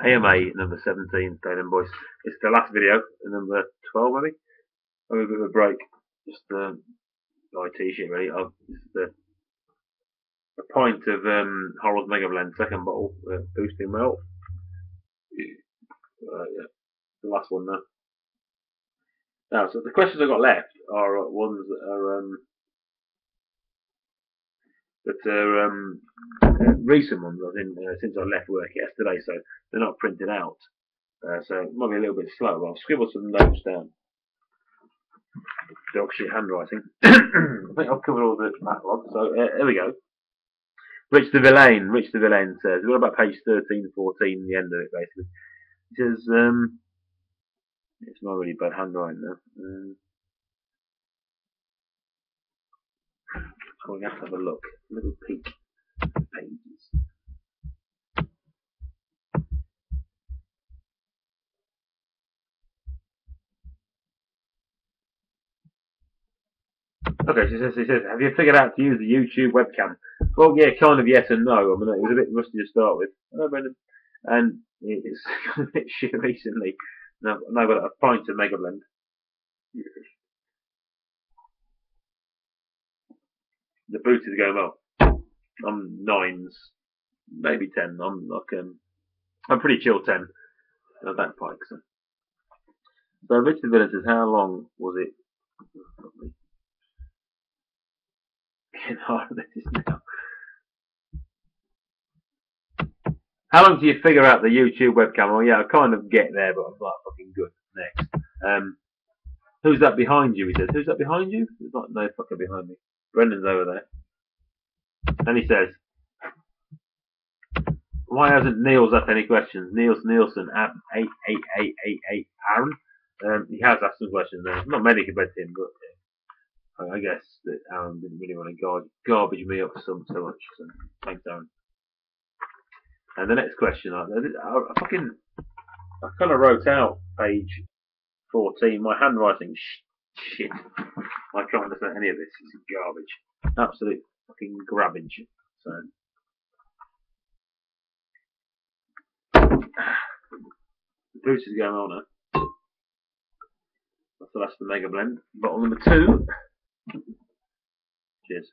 AMA number 17, Dane Boys. It's the last video, number 12 maybe. I'll have a bit of a break. Just IT shit really. Just a pint of Horrell's Mega Blend, second bottle, boosting melt. Yeah, the last one now. Now, so the questions I've got left are ones that are recent ones. I think since I left work yesterday, so they're not printed out. So it might be a little bit slow. But I've scribbled some notes down. Dog shit handwriting. I think I've covered all the backlog. So here we go. Rich de Villain says, what about page 13, 14, the end of it basically? He says, it's not really bad handwriting though. I'm going to have a look. A little peek at the pages. Okay, so he says, have you figured out to use the YouTube webcam? Well, yeah, kind of yes and no. I mean, it was a bit rusty to start with. And it's got a bit shit recently. Now I've got a pint of Mega Blend. The boot is going well. I'm 9s, maybe 10. I'm pretty chill 10. I don't pike. So Richard Villa says, how long was it? Getting hard at this now. How long do you figure out the YouTube webcam? Well, yeah, I kind of get there, but I'm not fucking good. Next. Who's that behind you? He says. Who's that behind you? There's not no fucker behind me. Brendan's over there. And he says, why hasn't Niels asked any questions? Niels Nielsen at 88888 Aaron. He has asked some questions there. Not many compared to him, but I guess that Aaron didn't really want to garbage me up so much. So thanks, Aaron. And the next question, I kind of wrote out page 14. My handwriting shit. I can't understand any of this. It's garbage. Absolute fucking garbage. So the boost is going on now. So that's the Mega Blend. Bottle number 2. Cheers.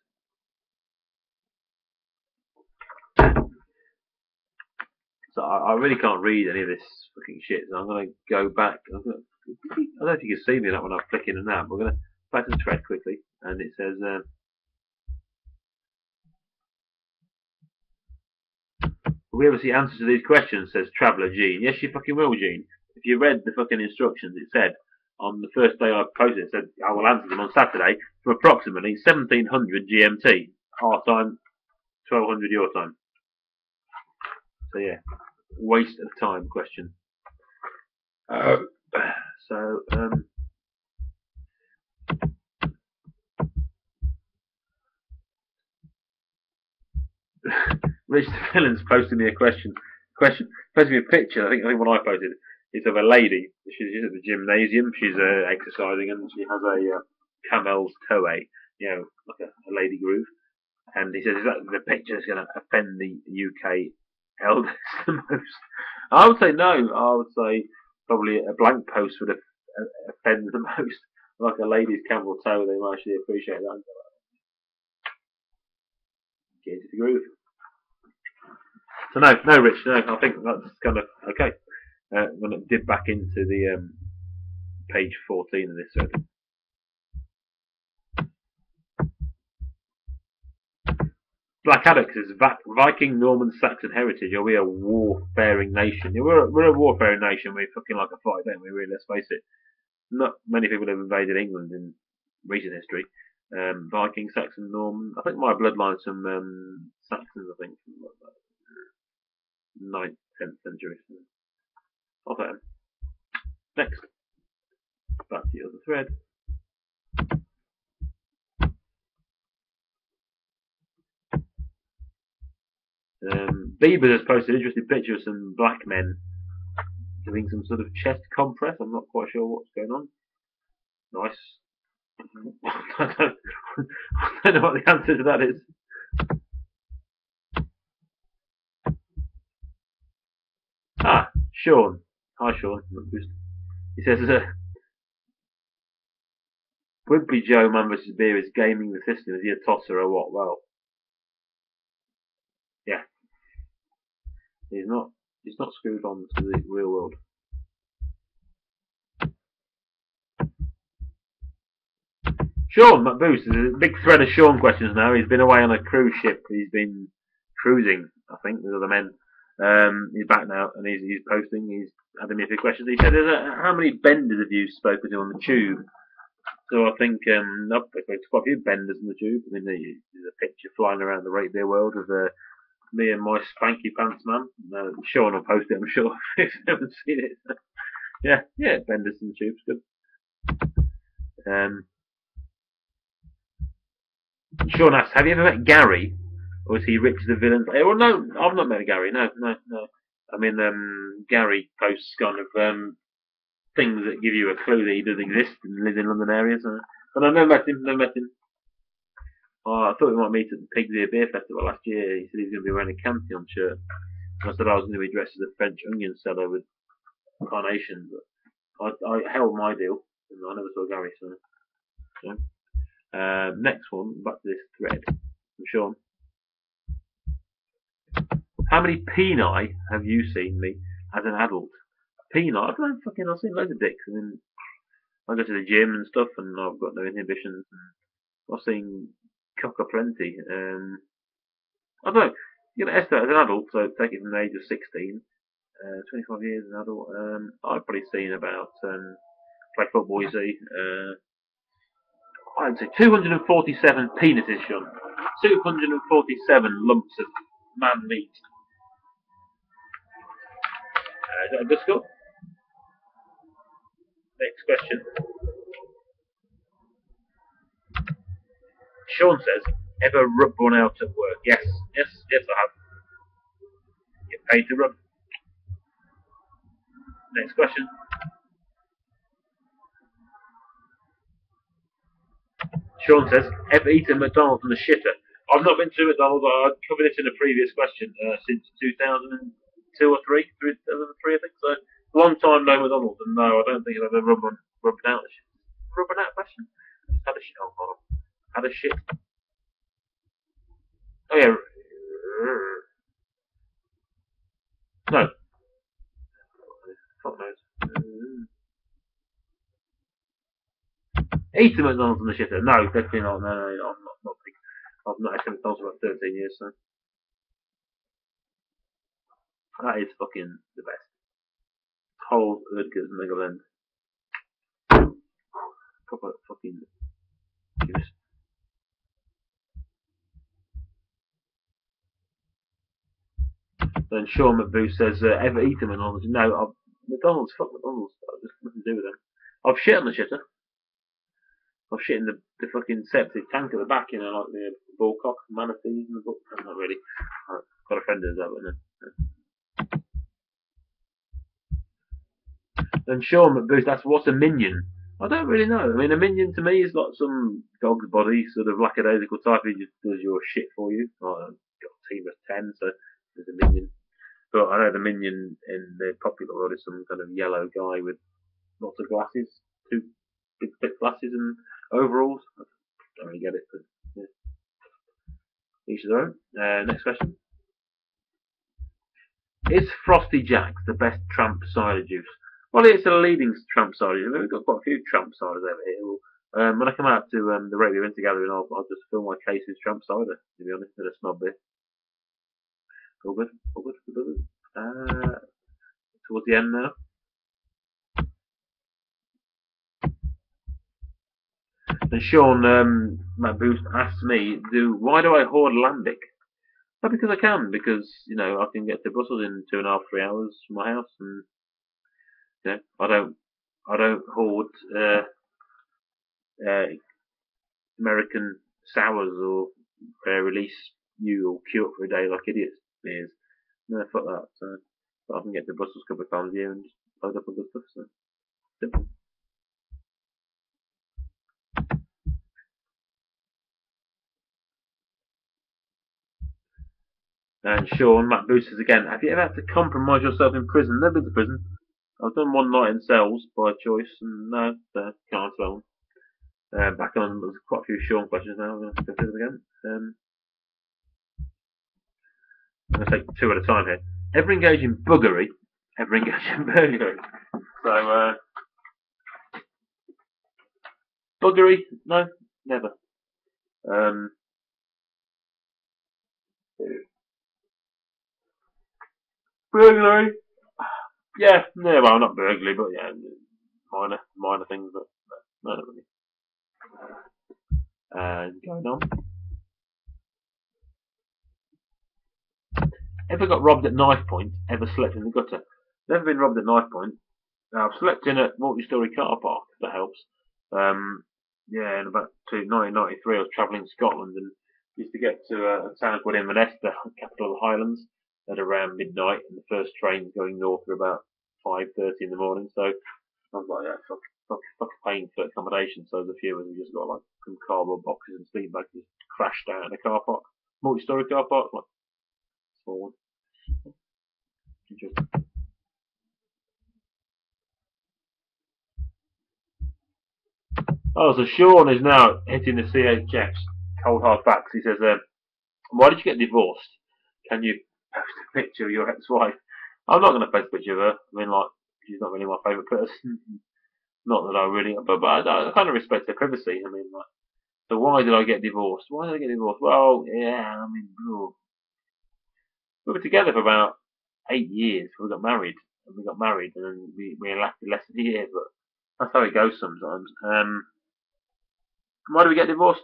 So I really can't read any of this fucking shit. So I'm going to go back. I don't know if you can see me that when I flick in and out. We're going to back to the thread quickly, and it says. Will we ever see answers to these questions? Says Traveller Gene. Yes, you fucking will, Gene. If you read the fucking instructions, it said on the first day I posted, it said I will answer them on Saturday from approximately 1700 GMT, our time, 1200 your time. So yeah, waste of time question. Rich the Villain's posted me a question. Posted me a picture. I think when I posted it's of a lady. She's at the gymnasium. She's exercising, and she has a camel's toe, like a lady groove. And he says, is that the picture is going to offend the UK elders the most? I would say no. I would say probably a blank post would offend the most. Like a lady's camel toe, they might actually appreciate that. Get into the groove. So no, Rich, no. I think that's kind of okay. When it dip back into the page 14 of this thread. Black Addicts is Viking, Norman, Saxon heritage. Are we a warfaring nation? Yeah, we're a warfaring nation. We fucking like a fight, don't we? Really, let's face it. Not many people have invaded England in recent history. Viking, Saxon, Norman. I think my bloodline's from Saxons. I think from like 9th, 10th century. Okay. Next, back to the other thread. Bieber has posted an interesting picture of some black men doing some sort of chest compress. I'm not quite sure what's going on. Nice. I don't know what the answer to that is. Ah, Sean. Hi, Sean. He says, Wimpy Joe Man vs. Beer is gaming the system. Is he a tosser or what? Well, yeah, he's not. He's not screwed on to the real world. Sean McBoost. There's a big thread of Sean questions now. He's been away on a cruise ship. He's been cruising, I think, with other men. He's back now and he's posting. He's adding me a few questions. He said, "How many benders have you spoken to on the tube?" So I think I've spoken to quite a few benders on the tube. I mean, there's a picture flying around the rate beer world of me and my spanky pants man. Sean will post it, I'm sure, if you haven't seen it. Yeah, benders on the tube's good. Sean asks, have you ever met Gary? Or is he Rich the villain? Well, no, I've not met Gary. No. I mean, Gary posts kind of things that give you a clue that he does exist and lives in London areas. But I've never met him. Oh, I thought we might meet at the Pig's Ear Beer Festival last year. He said he was going to be wearing a Cantillon shirt. And I said I was going to be dressed as a French onion seller with carnations. But I held my deal, and I never saw Gary. So, next one, back to this thread from Sean. How many peni have you seen me as an adult? Peni? I don't know, I've seen loads of dicks. I mean, I go to the gym and stuff, and I've got no inhibitions. I've seen cock aplenty. I don't know. You get an estimate as an adult, so take it from the age of 16, 25 years as an adult. I've probably seen about, play football, you see, I'd say 247 penises, Sean. 247 lumps of man meat. Is that a good score? Next question. Sean says, ever rub one out at work? Yes, I have. Get paid to rub. Next question. Sean says, ever eaten McDonald's in the shitter? I've not been to McDonald's. I covered this in a previous question since 2002 or 3, 2003, I think. So, long time no McDonald's, and no, I don't think I've ever rubbed out the shit. Rubbing out question? Had a shit. Oh, hold on. Had a shit. Oh yeah. No. Fuck knows. Eating McDonald's in the shitter? No, definitely not. No, I'm not big. I've not eaten McDonald's for about 13 years, so that is fucking the best. Whole Erdgers Mega Blend. Proper fucking juice. Then Sean McBoo says, ever eaten McDonald's? No, McDonald's, fuck McDonald's. I've just nothing to do with them. I've shit on the shitter. I've shit in the fucking septic tank at the back, you know, like the bullcock, manatees and the book. Not really. I've got a friend who does that, but no. Then Sean McBooth asks, what's a minion? I don't really know. I mean, a minion to me is like some dog's body, sort of lackadaisical type who just does your shit for you. Like, I've got a team of 10, so there's a minion. But I know the minion in the popular world is some kind of yellow guy with lots of glasses, two big thick glasses and overalls. I don't really get it, but yeah. Each their own. Next question. Is Frosty Jack's the best tramp cider juice? Well, it's a leading tramp cider. I mean, we've got quite a few tramp ciders over here. When I come out to the Radio Winter Gathering, I'll just fill my case with tramp cider, to be honest, with a snob beer. All good. Towards the end now. And Sean Matt Boost asks me, why do I hoard Lambic? Well, because I can, because, you know, I can get to Brussels in 2.5, 3 hours from my house, and, you know, I don't hoard American sours or release you or cure for a day like idiots beers. No, fuck that. So, but I can get to Brussels a couple of times a year and just load up on good stuff. So, simple. And Sean, Matt Boosters again. Have you ever had to compromise yourself in prison? Never been to prison. I've done one night in cells by choice, and no, can't tell. Back on, there's quite a few Sean questions now. I'm going to go through them again. I'm going to take two at a time here. Ever engage in buggery? Ever engage in burglary? So, buggery? No, never. Burglary? Yeah, no, well, not burglary, but yeah, minor things, but no, not really. Going on. Ever got robbed at knife point? Ever slept in the gutter? Never been robbed at knife point. I've slept in a multi-storey car park, if that helps. Yeah, in about 1993, I was travelling to Scotland and used to get to a town called Inverness, the capital of the Highlands, at around midnight, and the first trains going north were about 5:30 in the morning. So I was like, yeah, fuck paying for accommodation. So there's a few of us who just got like some cardboard boxes and sleep bags, just crashed out in a car park, multi-storey car park, like small one. Interesting. Oh, so Sean is now hitting the CHF's cold hard facts. He says, why did you get divorced? Can you post a picture of your ex-wife? I'm not going to post a picture of her. I mean, like, she's not really my favourite person. Not that I really, but I kind of respect her privacy. I mean, like, so why did I get divorced? Why did I get divorced? Well, yeah, I mean, we were together for about 8 years. We got married, and then we lasted less than a year. But that's how it goes sometimes. Why did we get divorced?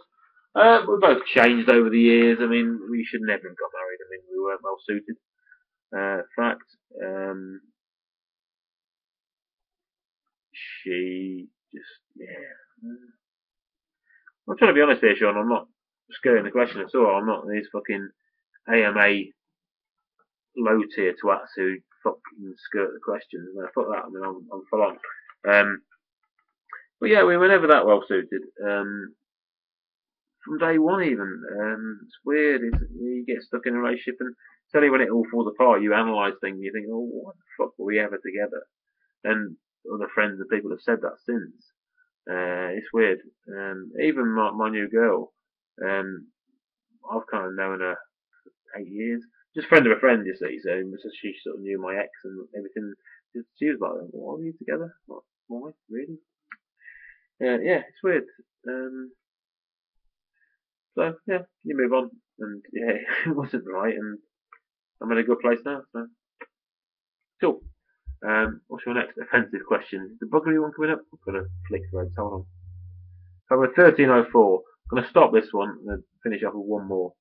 We both changed over the years. I mean, we should never have got married. I mean, we weren't well suited. Fact. She just, yeah. I'm trying to be honest here, Sean. I'm not skirting the question at all. I'm not these fucking AMA low tier twats who fucking skirt the questions. No, fuck that. I mean, I'm full on. But yeah, we were never that well suited. From day one, even. It's weird. You get stuck in a relationship, and it's only when it all falls apart you analyse things. And you think, oh, what the fuck were we ever together? And other friends and people have said that since. It's weird. Even my new girl, I've kind of known her for 8 years. Just friend of a friend, you see. So she sort of knew my ex and everything. She was like, "What are you together? Like, why? Really?" Yeah, it's weird. So yeah, you move on, and yeah, it wasn't right, and I'm in a good place now. So cool. What's your next offensive question? Is the buggery one coming up? I've got to flick threads. Hold on. So we're 13:04. I'm going to stop this one and finish off with one more.